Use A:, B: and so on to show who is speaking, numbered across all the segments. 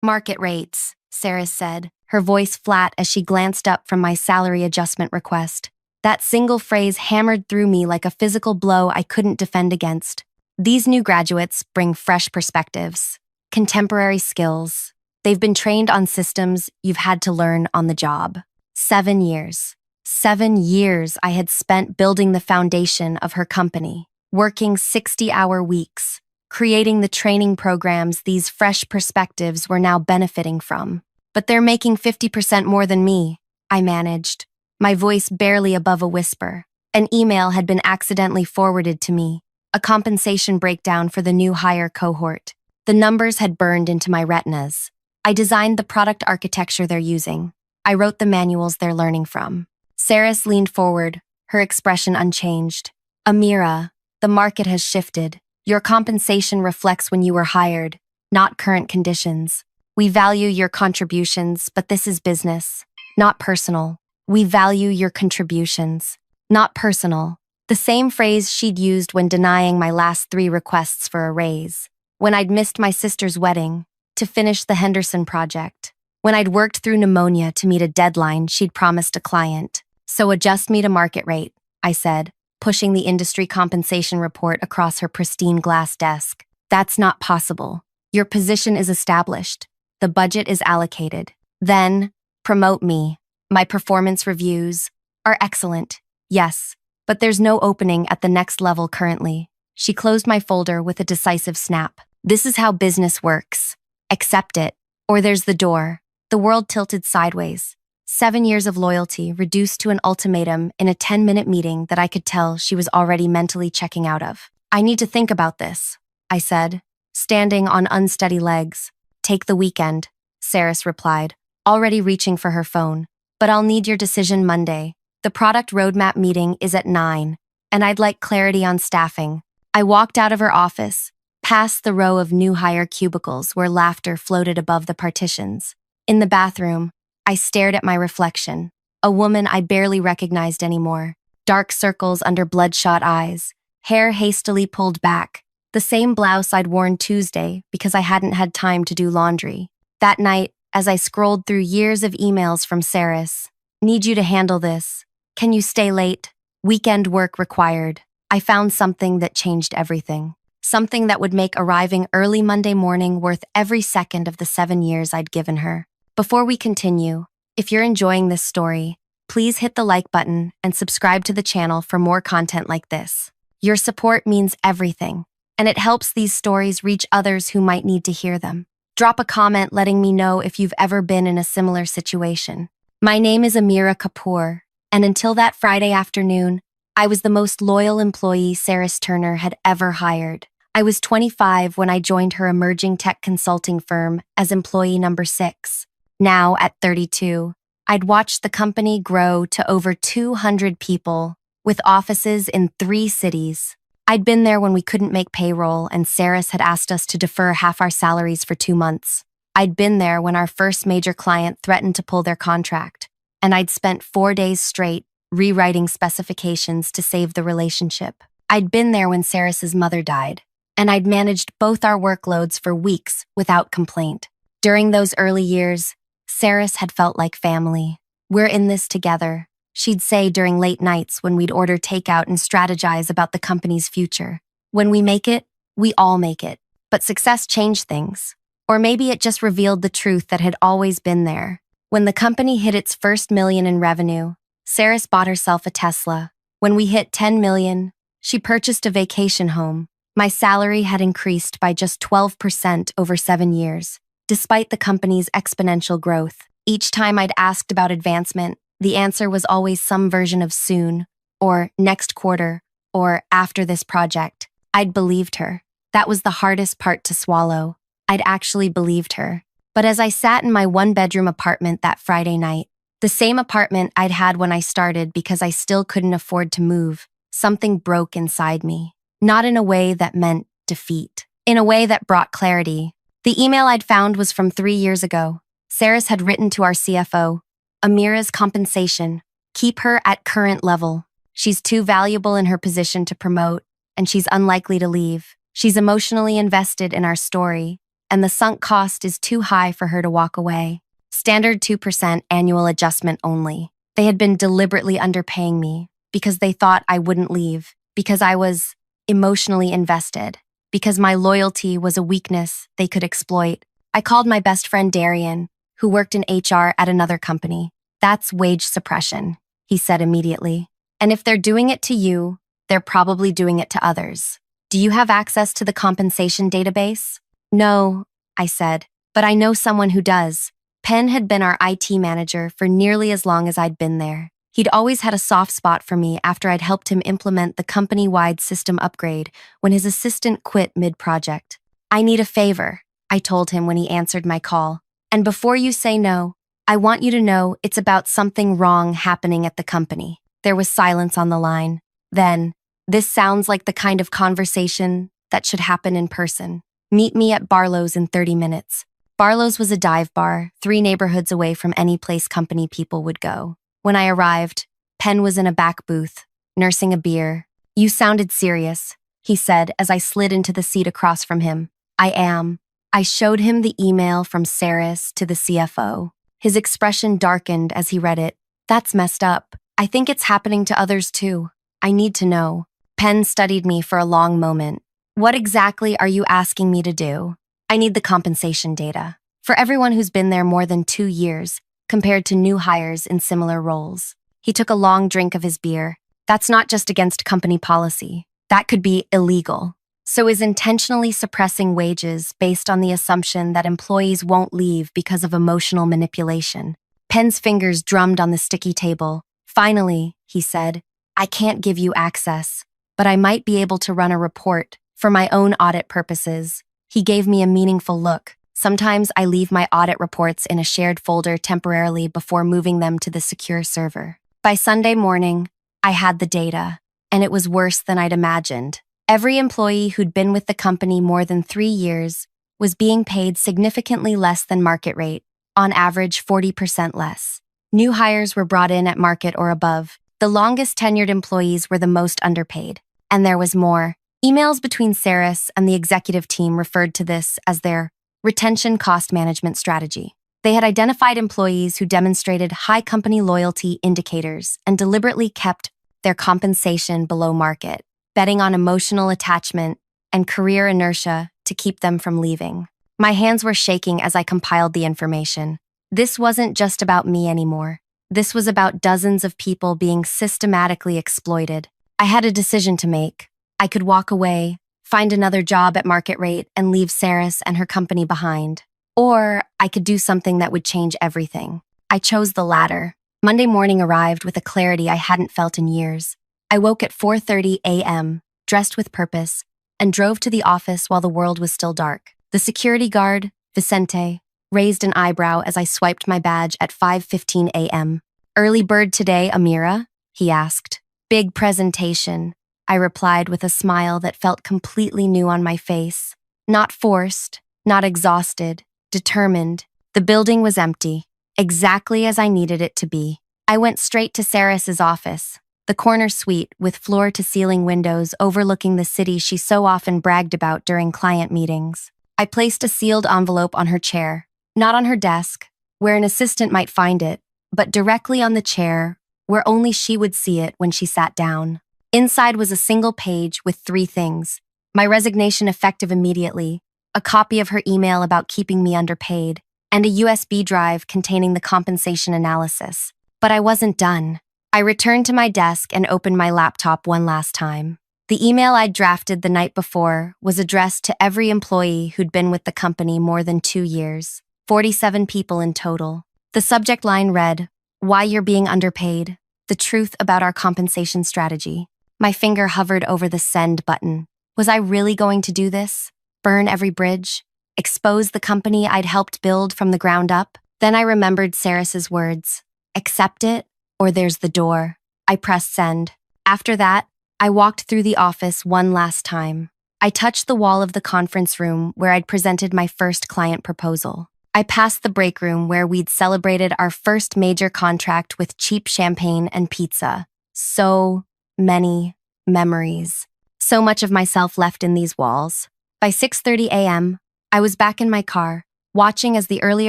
A: Market rates, Sarah said, her voice flat as she glanced up from my salary adjustment request. That single phrase hammered through me like a physical blow I couldn't defend against. These new graduates bring fresh perspectives, contemporary skills. They've been trained on systems you've had to learn on the job. 7 years. 7 years I had spent building the foundation of her company, working 60-hour weeks, creating the training programs these fresh perspectives were now benefiting from. But they're making 50% more than me, I managed, my voice barely above a whisper. An email had been accidentally forwarded to me, a compensation breakdown for the new hire cohort. The numbers had burned into my retinas. I designed the product architecture they're using. I wrote the manuals they're learning from. Saris leaned forward, her expression unchanged. Amira, the market has shifted. Your compensation reflects when you were hired, not current conditions. We value your contributions, but this is business, not personal. We value your contributions, not personal. The same phrase she'd used when denying my last 3 requests for a raise, when I'd missed my sister's wedding, to finish the Henderson project, when I'd worked through pneumonia to meet a deadline she'd promised a client. So adjust me to market rate, I said, pushing the industry compensation report across her pristine glass desk. That's not possible. Your position is established. The budget is allocated. Then, promote me. My performance reviews are excellent, yes, but there's no opening at the next level currently. She closed my folder with a decisive snap. This is how business works. Accept it, or there's the door. The world tilted sideways. 7 years of loyalty reduced to an ultimatum in a 10-minute meeting that I could tell she was already mentally checking out of. I need to think about this, I said, standing on unsteady legs. Take the weekend, Saris replied, already reaching for her phone. But I'll need your decision Monday. The product roadmap meeting is at 9, and I'd like clarity on staffing. I walked out of her office, past the row of new hire cubicles where laughter floated above the partitions. In the bathroom, I stared at my reflection, a woman I barely recognized anymore. Dark circles under bloodshot eyes, hair hastily pulled back, the same blouse I'd worn Tuesday because I hadn't had time to do laundry. That night, as I scrolled through years of emails from Saris, need you to handle this. Can you stay late? Weekend work required. I found something that changed everything. Something that would make arriving early Monday morning worth every second of the 7 years I'd given her. Before we continue, if you're enjoying this story, please hit the like button and subscribe to the channel for more content like this. Your support means everything, and it helps these stories reach others who might need to hear them. Drop a comment letting me know if you've ever been in a similar situation. My name is Amira Kapoor, and until that Friday afternoon, I was the most loyal employee Saris Turner had ever hired. I was 25 when I joined her emerging tech consulting firm as employee number 6. Now, at 32, I'd watched the company grow to over 200 people, with offices in 3 cities. I'd been there when we couldn't make payroll and Saris had asked us to defer half our salaries for 2 months. I'd been there when our first major client threatened to pull their contract, and I'd spent 4 days straight rewriting specifications to save the relationship. I'd been there when Saris's mother died, and I'd managed both our workloads for weeks without complaint. During those early years, Saris had felt like family. We're in this together, she'd say during late nights when we'd order takeout and strategize about the company's future. When we make it, we all make it. But success changed things. Or maybe it just revealed the truth that had always been there. When the company hit its first $1 million in revenue, Saris bought herself a Tesla. When we hit 10 million, she purchased a vacation home. My salary had increased by just 12% over 7 years. Despite the company's exponential growth, each time I'd asked about advancement, the answer was always some version of soon, or next quarter, or after this project. I'd believed her. That was the hardest part to swallow. I'd actually believed her. But as I sat in my 1-bedroom apartment that Friday night, the same apartment I'd had when I started because I still couldn't afford to move, something broke inside me. Not in a way that meant defeat. In a way that brought clarity. The email I'd found was from 3 years ago. Saris had written to our CFO, Amira's compensation. Keep her at current level. She's too valuable in her position to promote, and she's unlikely to leave. She's emotionally invested in our story. and the sunk cost is too high for her to walk away. Standard 2% annual adjustment only. They had been deliberately underpaying me because they thought I wouldn't leave, because I was emotionally invested, because my loyalty was a weakness they could exploit. I called my best friend Darian, who worked in HR at another company. That's wage suppression, he said immediately. And if they're doing it to you, they're probably doing it to others. Do you have access to the compensation database? No, I said, but I know someone who does. Penn had been our IT manager for nearly as long as I'd been there. He'd always had a soft spot for me after I'd helped him implement the company-wide system upgrade when his assistant quit mid-project. I need a favor, I told him when he answered my call. And before you say no, I want you to know it's about something wrong happening at the company. There was silence on the line. Then, this sounds like the kind of conversation that should happen in person. Meet me at Barlow's in 30 minutes. Barlow's was a dive bar, 3 neighborhoods away from any place company people would go. When I arrived, Penn was in a back booth, nursing a beer. You sounded serious, he said as I slid into the seat across from him. I am. I showed him the email from Saris to the CFO. His expression darkened as he read it. That's messed up. I think it's happening to others too. I need to know. Penn studied me for a long moment. What exactly are you asking me to do? I need the compensation data. For everyone who's been there more than 2 years, compared to new hires in similar roles. He took a long drink of his beer. That's not just against company policy. That could be illegal. So is intentionally suppressing wages based on the assumption that employees won't leave because of emotional manipulation. Penn's fingers drummed on the sticky table. Finally, he said, I can't give you access, but I might be able to run a report for my own audit purposes. He gave me a meaningful look. Sometimes I leave my audit reports in a shared folder temporarily before moving them to the secure server. By Sunday morning, I had the data, and it was worse than I'd imagined. Every employee who'd been with the company more than 3 years was being paid significantly less than market rate, on average 40% less. New hires were brought in at market or above. The longest tenured employees were the most underpaid. And there was more. Emails between Saris and the executive team referred to this as their retention cost management strategy. They had identified employees who demonstrated high company loyalty indicators and deliberately kept their compensation below market, betting on emotional attachment and career inertia to keep them from leaving. My hands were shaking as I compiled the information. This wasn't just about me anymore. This was about dozens of people being systematically exploited. I had a decision to make. I could walk away, find another job at market rate, and leave Saris and her company behind. Or I could do something that would change everything. I chose the latter. Monday morning arrived with a clarity I hadn't felt in years. I woke at 4:30 a.m., dressed with purpose, and drove to the office while the world was still dark. The security guard, Vicente, raised an eyebrow as I swiped my badge at 5:15 a.m. Early bird today, Amira? He asked. Big presentation, I replied with a smile that felt completely new on my face. Not forced, not exhausted, determined. The building was empty, exactly as I needed it to be. I went straight to Saris's office, the corner suite with floor-to-ceiling windows overlooking the city she so often bragged about during client meetings. I placed a sealed envelope on her chair, not on her desk, where an assistant might find it, but directly on the chair, where only she would see it when she sat down. Inside was a single page with 3 things: my resignation effective immediately, a copy of her email about keeping me underpaid, and a USB drive containing the compensation analysis. But I wasn't done. I returned to my desk and opened my laptop one last time. The email I'd drafted the night before was addressed to every employee who'd been with the company more than 2 years, 47 people in total. The subject line read, Why you're being underpaid, the truth about our compensation strategy. My finger hovered over the send button. Was I really going to do this? Burn every bridge? Expose the company I'd helped build from the ground up? Then I remembered Saris's words. Accept it, or there's the door. I pressed send. After that, I walked through the office one last time. I touched the wall of the conference room where I'd presented my first client proposal. I passed the break room where we'd celebrated our first major contract with cheap champagne and pizza. So many memories. So much of myself left in these walls. By 6:30 a.m., I was back in my car, watching as the early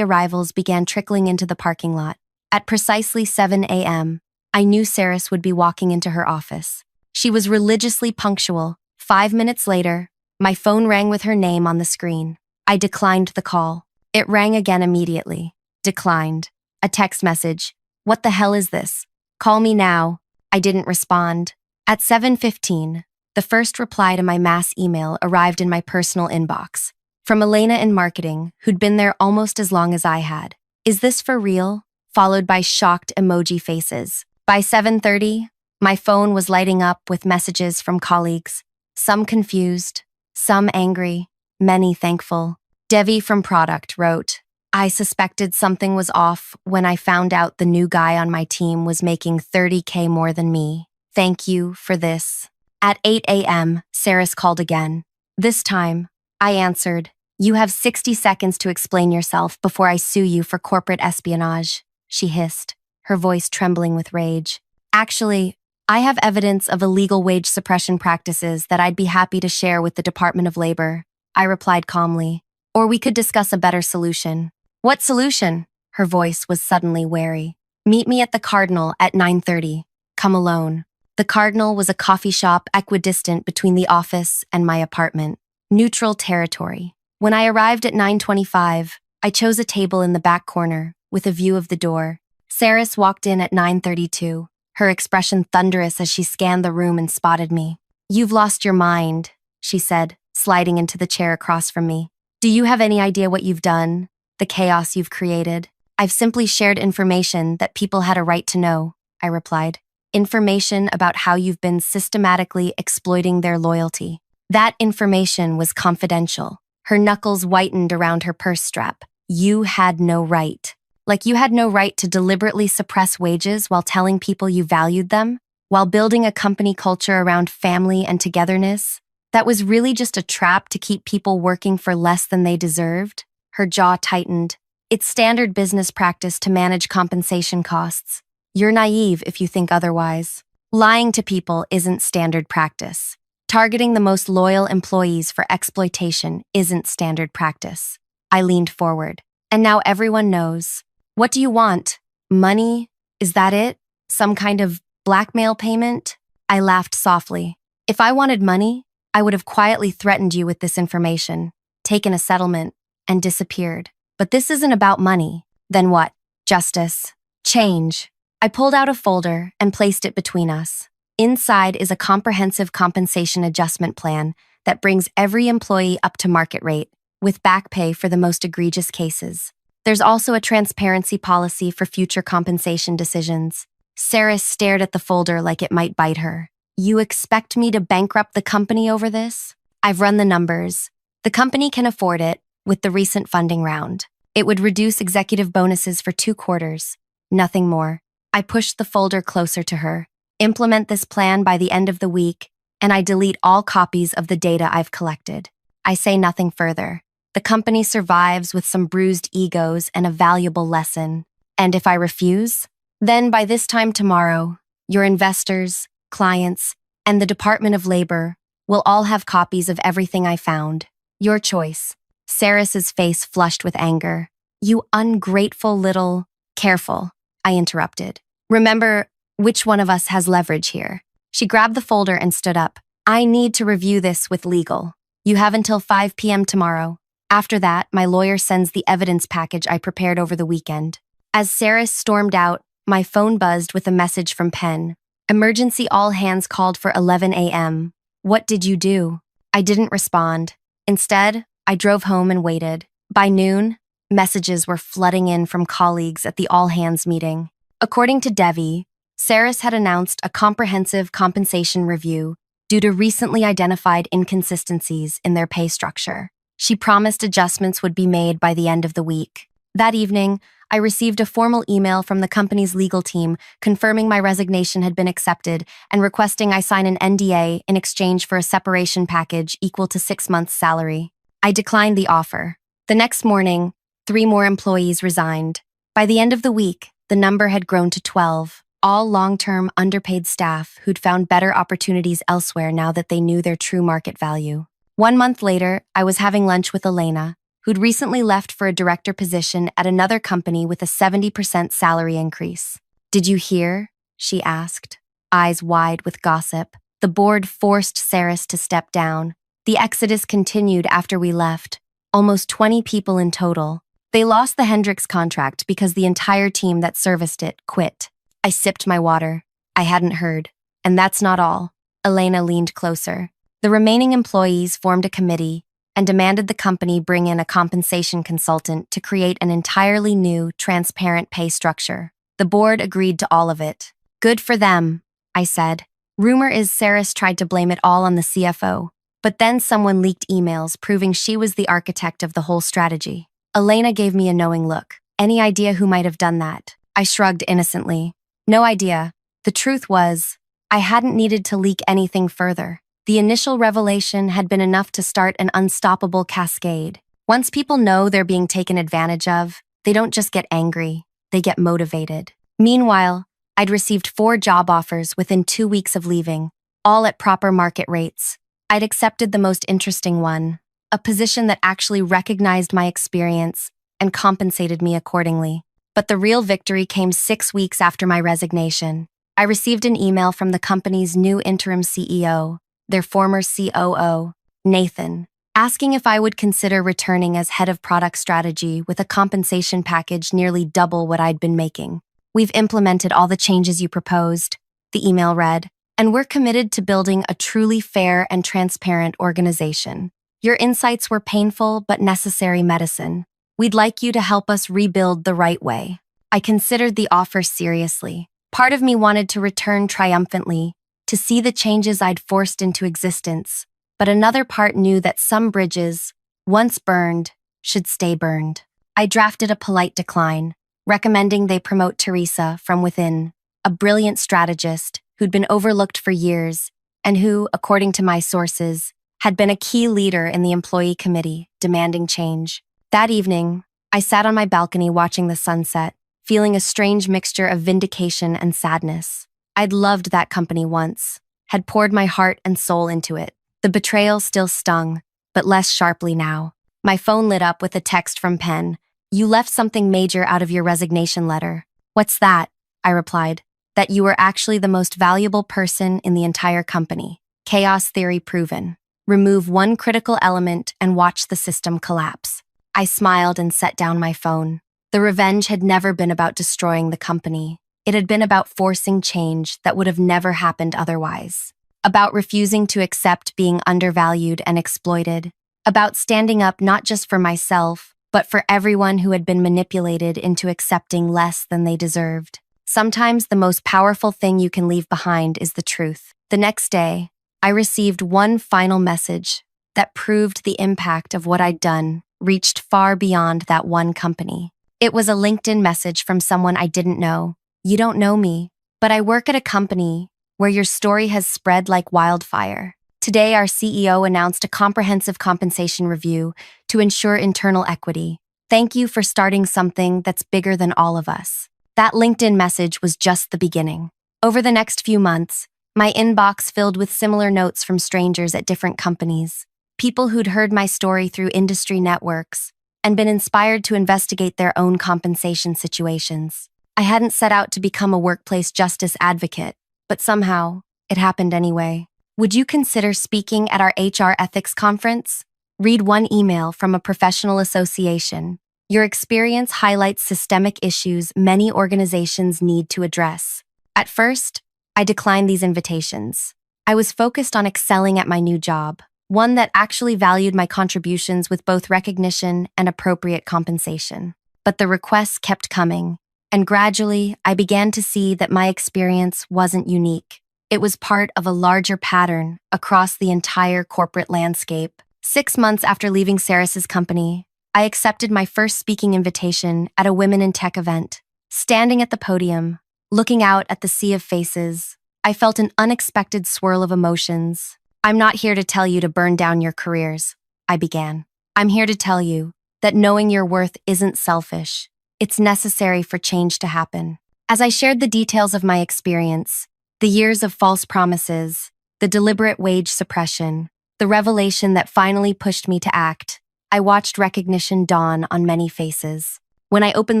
A: arrivals began trickling into the parking lot. At precisely 7 a.m., I knew Saris would be walking into her office. She was religiously punctual. 5 minutes later, my phone rang with her name on the screen. I declined the call. It rang again immediately. Declined. A text message. What the hell is this? Call me now. I didn't respond. At 7:15, the first reply to my mass email arrived in my personal inbox. From Elena in marketing, who'd been there almost as long as I had. Is this for real? Followed by shocked emoji faces. By 7:30, my phone was lighting up with messages from colleagues. Some confused, some angry, many thankful. Devi from Product wrote, I suspected something was off when I found out the new guy on my team was making 30K more than me. Thank you for this. At 8 a.m., Saris called again. This time, I answered, You have 60 seconds to explain yourself before I sue you for corporate espionage, she hissed, her voice trembling with rage. Actually, I have evidence of illegal wage suppression practices that I'd be happy to share with the Department of Labor, I replied calmly. Or we could discuss a better solution. What solution? Her voice was suddenly wary. Meet me at the Cardinal at 9:30. Come alone. The Cardinal was a coffee shop equidistant between the office and my apartment. Neutral territory. When I arrived at 9:25, I chose a table in the back corner, with a view of the door. Saris walked in at 9:32, her expression thunderous as she scanned the room and spotted me. You've lost your mind, she said, sliding into the chair across from me. Do you have any idea what you've done? The chaos you've created? I've simply shared information that people had a right to know, I replied. Information about how you've been systematically exploiting their loyalty. That information was confidential. Her knuckles whitened around her purse strap. You had no right. Like you had no right to deliberately suppress wages while telling people you valued them, while building a company culture around family and togetherness. That was really just a trap to keep people working for less than they deserved. Her jaw tightened. It's standard business practice to manage compensation costs. You're naive if you think otherwise. Lying to people isn't standard practice. Targeting the most loyal employees for exploitation isn't standard practice. I leaned forward. And now everyone knows. What do you want? Money? Is that it? Some kind of blackmail payment? I laughed softly. If I wanted money, I would have quietly threatened you with this information, taken a settlement, and disappeared. But this isn't about money. Then what? Justice. Change. I pulled out a folder and placed it between us. Inside is a comprehensive compensation adjustment plan that brings every employee up to market rate, with back pay for the most egregious cases. There's also a transparency policy for future compensation decisions. Saris stared at the folder like it might bite her. You expect me to bankrupt the company over this? I've run the numbers. The company can afford it with the recent funding round. It would reduce executive bonuses for 2 quarters. Nothing more. I pushed the folder closer to her. Implement this plan by the end of the week, and I delete all copies of the data I've collected. I say nothing further. The company survives with some bruised egos and a valuable lesson. And if I refuse, then by this time tomorrow, your investors, clients, and the Department of Labor will all have copies of everything I found. Your choice. Saris's face flushed with anger. You ungrateful little... Careful, I interrupted. Remember which one of us has leverage here. She grabbed the folder and stood up. I need to review this with legal. You have until 5 p.m. tomorrow. After that, my lawyer sends the evidence package I prepared over the weekend. As Saris stormed out, my phone buzzed with a message from Penn. Emergency all hands called for 11 a.m. What did you do? I didn't respond. Instead, I drove home and waited. By noon, messages were flooding in from colleagues at the all-hands meeting. According to Devi, Saris had announced a comprehensive compensation review due to recently identified inconsistencies in their pay structure. She promised adjustments would be made by the end of the week. That evening, I received a formal email from the company's legal team confirming my resignation had been accepted and requesting I sign an NDA in exchange for a separation package equal to 6 months' salary. I declined the offer. The next morning, 3 more employees resigned. By the end of the week, the number had grown to 12, all long-term underpaid staff who'd found better opportunities elsewhere now that they knew their true market value. 1 month later, I was having lunch with Elena, who'd recently left for a director position at another company with a 70% salary increase. "Did you hear?" she asked, eyes wide with gossip. The board forced Saris to step down. The exodus continued after we left, almost 20 people in total. They lost the Hendricks contract because the entire team that serviced it quit. I sipped my water. I hadn't heard. And that's not all. Elena leaned closer. The remaining employees formed a committee and demanded the company bring in a compensation consultant to create an entirely new, transparent pay structure. The board agreed to all of it. "Good for them," I said. Rumor is Saris tried to blame it all on the CFO, but then someone leaked emails proving she was the architect of the whole strategy. Elena gave me a knowing look. "Any idea who might have done that?" I shrugged innocently. "No idea. The truth was, I hadn't needed to leak anything further. The initial revelation had been enough to start an unstoppable cascade. Once people know they're being taken advantage of, they don't just get angry, they get motivated." Meanwhile, I'd received 4 job offers within 2 weeks of leaving, all at proper market rates. I'd accepted the most interesting one, a position that actually recognized my experience and compensated me accordingly. But the real victory came 6 weeks after my resignation. I received an email from the company's new interim CEO, their former COO, Nathan, asking if I would consider returning as head of product strategy with a compensation package nearly double what I'd been making. "We've implemented all the changes you proposed," the email read, "and we're committed to building a truly fair and transparent organization. Your insights were painful but necessary medicine. We'd like you to help us rebuild the right way." I considered the offer seriously. Part of me wanted to return triumphantly, to see the changes I'd forced into existence, but another part knew that some bridges, once burned, should stay burned. I drafted a polite decline, recommending they promote Teresa from within, a brilliant strategist who'd been overlooked for years and who, according to my sources, had been a key leader in the employee committee demanding change. That evening, I sat on my balcony watching the sunset, feeling a strange mixture of vindication and sadness. I'd loved that company once, had poured my heart and soul into it. The betrayal still stung, but less sharply now. My phone lit up with a text from Penn. "You left something major out of your resignation letter." "What's that?" I replied. "That you were actually the most valuable person in the entire company. Chaos theory proven. Remove one critical element and watch the system collapse." I smiled and set down my phone. The revenge had never been about destroying the company. It had been about forcing change that would have never happened otherwise. About refusing to accept being undervalued and exploited. About standing up not just for myself, but for everyone who had been manipulated into accepting less than they deserved. Sometimes the most powerful thing you can leave behind is the truth. The next day, I received one final message that proved the impact of what I'd done reached far beyond that one company. It was a LinkedIn message from someone I didn't know. "You don't know me, but I work at a company where your story has spread like wildfire. Today, our CEO announced a comprehensive compensation review to ensure internal equity. Thank you for starting something that's bigger than all of us." That LinkedIn message was just the beginning. Over the next few months, my inbox filled with similar notes from strangers at different companies, people who'd heard my story through industry networks and been inspired to investigate their own compensation situations. I hadn't set out to become a workplace justice advocate, but somehow, it happened anyway. "Would you consider speaking at our HR ethics conference?" Read one email from a professional association. "Your experience highlights systemic issues many organizations need to address." At first, I declined these invitations. I was focused on excelling at my new job, one that actually valued my contributions with both recognition and appropriate compensation. But the requests kept coming, and gradually I began to see that my experience wasn't unique. It was part of a larger pattern across the entire corporate landscape. 6 months after leaving Saris's company, I accepted my first speaking invitation at a Women in Tech event. Standing at the podium, looking out at the sea of faces, I felt an unexpected swirl of emotions. "I'm not here to tell you to burn down your careers," I began. "I'm here to tell you that knowing your worth isn't selfish. It's necessary for change to happen." As I shared the details of my experience, the years of false promises, the deliberate wage suppression, the revelation that finally pushed me to act, I watched recognition dawn on many faces. When I opened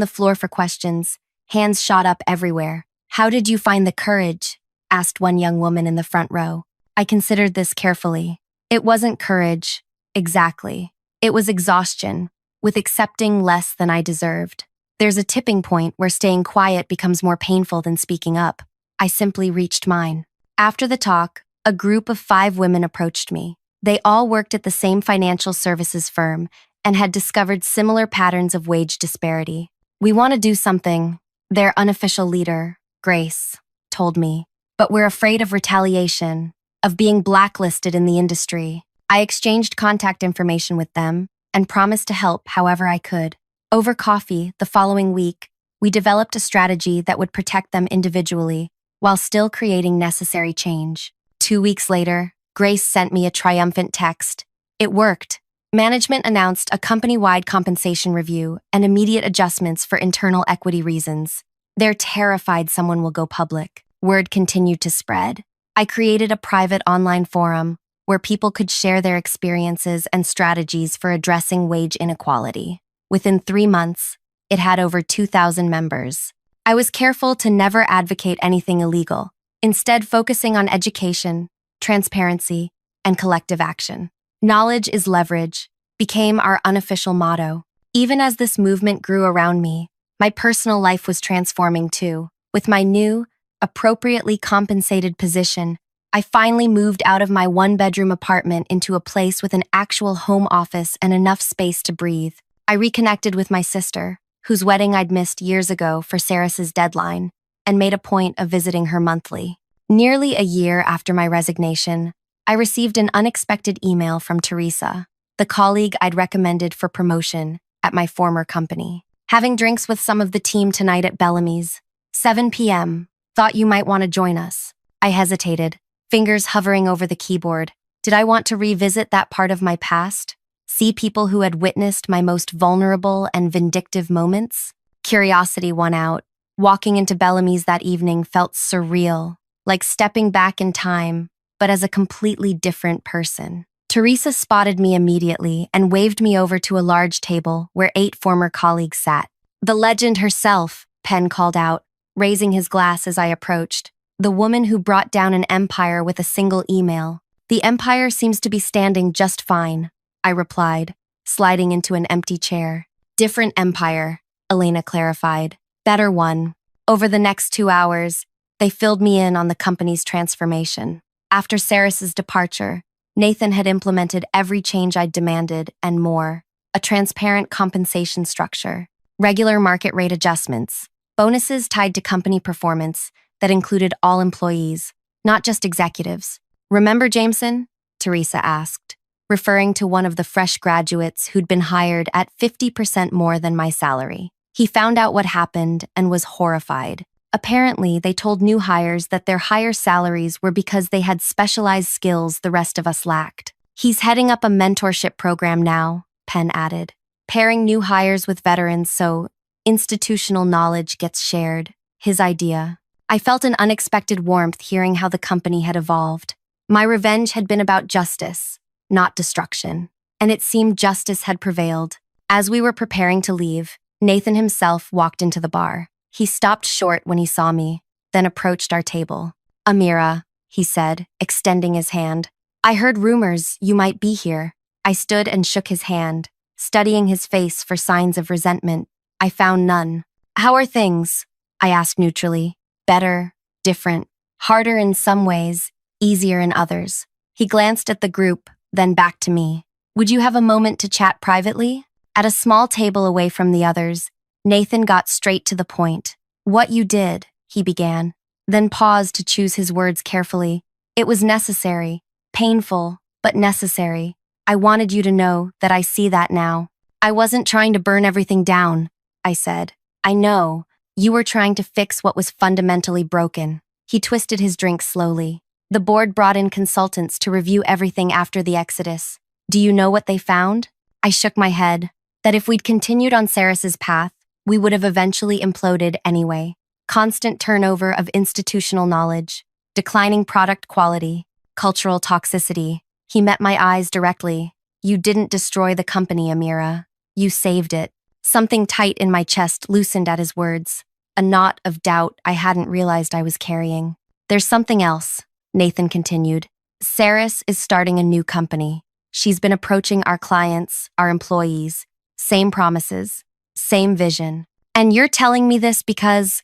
A: the floor for questions, hands shot up everywhere. "How did you find the courage?" asked one young woman in the front row. I considered this carefully. It wasn't courage, exactly. It was exhaustion, with accepting less than I deserved. There's a tipping point where staying quiet becomes more painful than speaking up. I simply reached mine. After the talk, a group of 5 women approached me. They all worked at the same financial services firm and had discovered similar patterns of wage disparity. "We want to do something," their unofficial leader, Grace, told me. "But we're afraid of retaliation, of being blacklisted in the industry." I exchanged contact information with them and promised to help however I could. Over coffee, the following week, we developed a strategy that would protect them individually while still creating necessary change. 2 weeks later, Grace sent me a triumphant text. It worked. Management announced a company-wide compensation review and immediate adjustments for internal equity reasons. They're terrified someone will go public. Word continued to spread. I created a private online forum where people could share their experiences and strategies for addressing wage inequality. Within 3 months, it had over 2,000 members. I was careful to never advocate anything illegal, instead focusing on education, transparency, and collective action. "Knowledge is leverage" became our unofficial motto. Even as this movement grew around me, my personal life was transforming too. With my new, appropriately compensated position, I finally moved out of my 1-bedroom apartment into a place with an actual home office and enough space to breathe. I reconnected with my sister, whose wedding I'd missed years ago for Sarah's deadline, and made a point of visiting her monthly. Nearly a year after my resignation, I received an unexpected email from Teresa, the colleague I'd recommended for promotion at my former company. "Having drinks with some of the team tonight at Bellamy's. 7 p.m. Thought you might want to join us." I hesitated, fingers hovering over the keyboard. Did I want to revisit that part of my past? See people who had witnessed my most vulnerable and vindictive moments? Curiosity won out. Walking into Bellamy's that evening felt surreal, like stepping back in time, but as a completely different person. Teresa spotted me immediately and waved me over to a large table where 8 former colleagues sat. "The legend herself," Penn called out, raising his glass as I approached. "The woman who brought down an empire with a single email. The empire seems to be standing just fine," I replied, sliding into an empty chair. "Different empire," Elena clarified. "Better one." Over the next 2 hours, they filled me in on the company's transformation. After Sarah's departure, Nathan had implemented every change I'd demanded and more. A transparent compensation structure, regular market rate adjustments, bonuses tied to company performance that included all employees, not just executives. "Remember Jameson?" Teresa asked, referring to one of the fresh graduates who'd been hired at 50% more than my salary. He found out what happened and was horrified. Apparently, they told new hires that their higher salaries were because they had specialized skills the rest of us lacked. "He's heading up a mentorship program now," Penn added, "pairing new hires with veterans so institutional knowledge gets shared." His idea. I felt an unexpected warmth hearing how the company had evolved. My revenge had been about justice, not destruction, and it seemed justice had prevailed. As we were preparing to leave, Nathan himself walked into the bar. He stopped short when he saw me, then approached our table. "Amira," he said, extending his hand. "I heard rumors you might be here." I stood and shook his hand, studying his face for signs of resentment. I found none. "How are things?" I asked neutrally. "Better, different, harder in some ways, easier in others." He glanced at the group, then back to me. "Would you have a moment to chat privately?" At a small table away from the others, Nathan got straight to the point. "What you did," he began, then paused to choose his words carefully. "It was necessary, painful, but necessary. I wanted you to know that I see that now. I wasn't trying to burn everything down," I said. "I know. You were trying to fix what was fundamentally broken." He twisted his drink slowly. "The board brought in consultants to review everything after the exodus. Do you know what they found?" I shook my head. That if we'd continued on Sarah's path, we would have eventually imploded anyway. Constant turnover of institutional knowledge, declining product quality, cultural toxicity. He met my eyes directly. You didn't destroy the company, Amira. You saved it. Something tight in my chest loosened at his words, a knot of doubt I hadn't realized I was carrying. There's something else, Nathan continued. Saris is starting a new company. She's been approaching our clients, our employees. Same promises, same vision. And you're telling me this because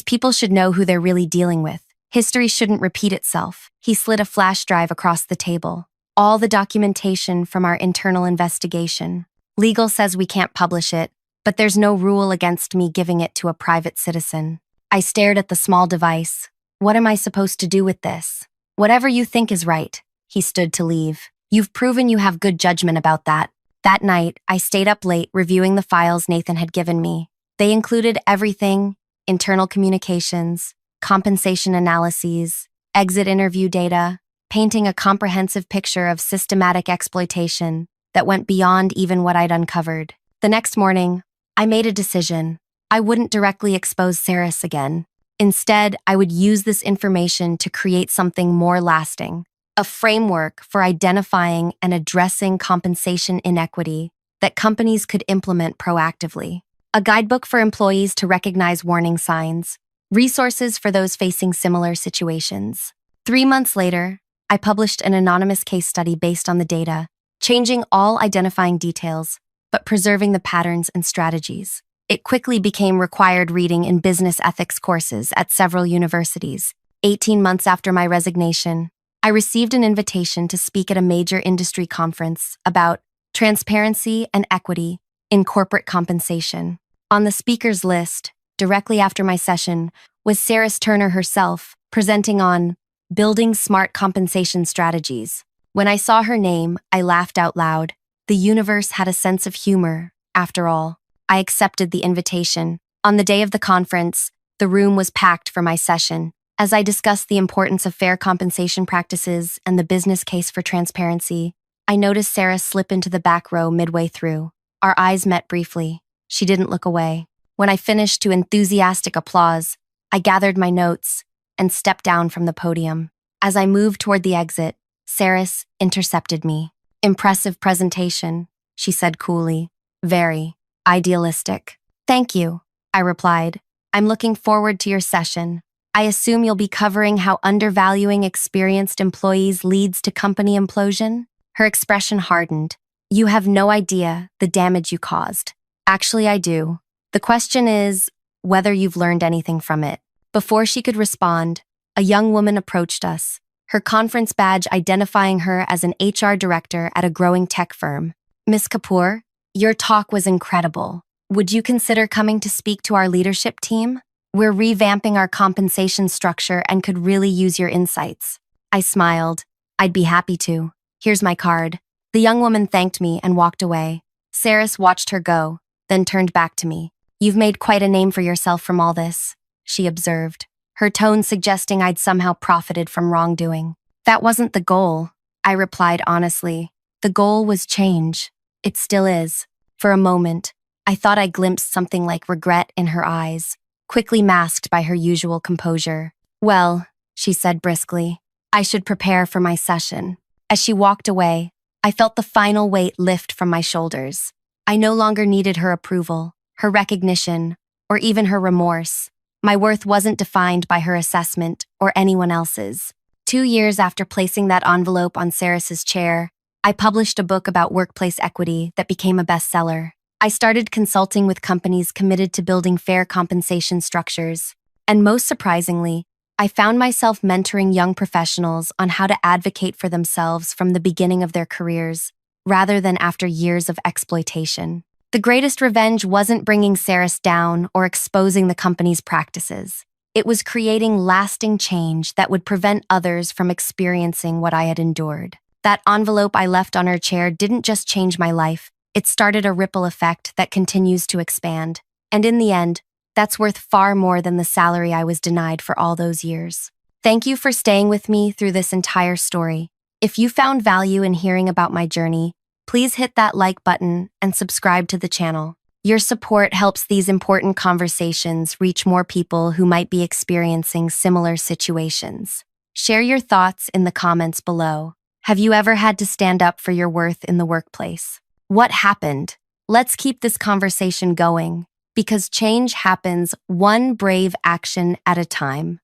A: people should know who they're really dealing with. History shouldn't repeat itself. He slid a flash drive across the table. All the documentation from our internal investigation. Legal says we can't publish it, but there's no rule against me giving it to a private citizen. I stared at the small device. What am I supposed to do with this? Whatever you think is right. He stood to leave. You've proven you have good judgment about that. That night, I stayed up late reviewing the files Nathan had given me. They included everything: internal communications, compensation analyses, exit interview data, painting a comprehensive picture of systematic exploitation that went beyond even what I'd uncovered. The next morning, I made a decision. I wouldn't directly expose Saris again. Instead, I would use this information to create something more lasting, a framework for identifying and addressing compensation inequity that companies could implement proactively, a guidebook for employees to recognize warning signs, resources for those facing similar situations. 3 months later, I published an anonymous case study based on the data, changing all identifying details, but preserving the patterns and strategies. It quickly became required reading in business ethics courses at several universities. 18 months after my resignation, I received an invitation to speak at a major industry conference about transparency and equity in corporate compensation. On the speakers list, directly after my session, was Saris Turner herself, presenting on building smart compensation strategies. When I saw her name, I laughed out loud. The universe had a sense of humor, after all. I accepted the invitation. On the day of the conference, the room was packed for my session. As I discussed the importance of fair compensation practices and the business case for transparency, I noticed Sarah slip into the back row midway through. Our eyes met briefly. She didn't look away. When I finished to enthusiastic applause, I gathered my notes and stepped down from the podium. As I moved toward the exit, Saris intercepted me. Impressive presentation, she said coolly. Very idealistic. Thank you, I replied. I'm looking forward to your session. I assume you'll be covering how undervaluing experienced employees leads to company implosion? Her expression hardened. You have no idea the damage you caused. Actually, I do. The question is whether you've learned anything from it. Before she could respond, a young woman approached us, her conference badge identifying her as an HR director at a growing tech firm. Miss Kapoor, your talk was incredible. Would you consider coming to speak to our leadership team? We're revamping our compensation structure and could really use your insights. I smiled. I'd be happy to. Here's my card. The young woman thanked me and walked away. Saris watched her go, then turned back to me. You've made quite a name for yourself from all this, she observed, her tone suggesting I'd somehow profited from wrongdoing. That wasn't the goal, I replied honestly. The goal was change. It still is. For a moment, I thought I glimpsed something like regret in her eyes, quickly masked by her usual composure. Well, she said briskly, I should prepare for my session. As she walked away, I felt the final weight lift from my shoulders. I no longer needed her approval, her recognition, or even her remorse. My worth wasn't defined by her assessment or anyone else's. 2 years after placing that envelope on Saris's chair, I published a book about workplace equity that became a bestseller. I started consulting with companies committed to building fair compensation structures. And most surprisingly, I found myself mentoring young professionals on how to advocate for themselves from the beginning of their careers, rather than after years of exploitation. The greatest revenge wasn't bringing Saris down or exposing the company's practices. It was creating lasting change that would prevent others from experiencing what I had endured. That envelope I left on her chair didn't just change my life, it started a ripple effect that continues to expand. And in the end, that's worth far more than the salary I was denied for all those years. Thank you for staying with me through this entire story. If you found value in hearing about my journey, please hit that like button and subscribe to the channel. Your support helps these important conversations reach more people who might be experiencing similar situations. Share your thoughts in the comments below. Have you ever had to stand up for your worth in the workplace? What happened? Let's keep this conversation going, because change happens one brave action at a time.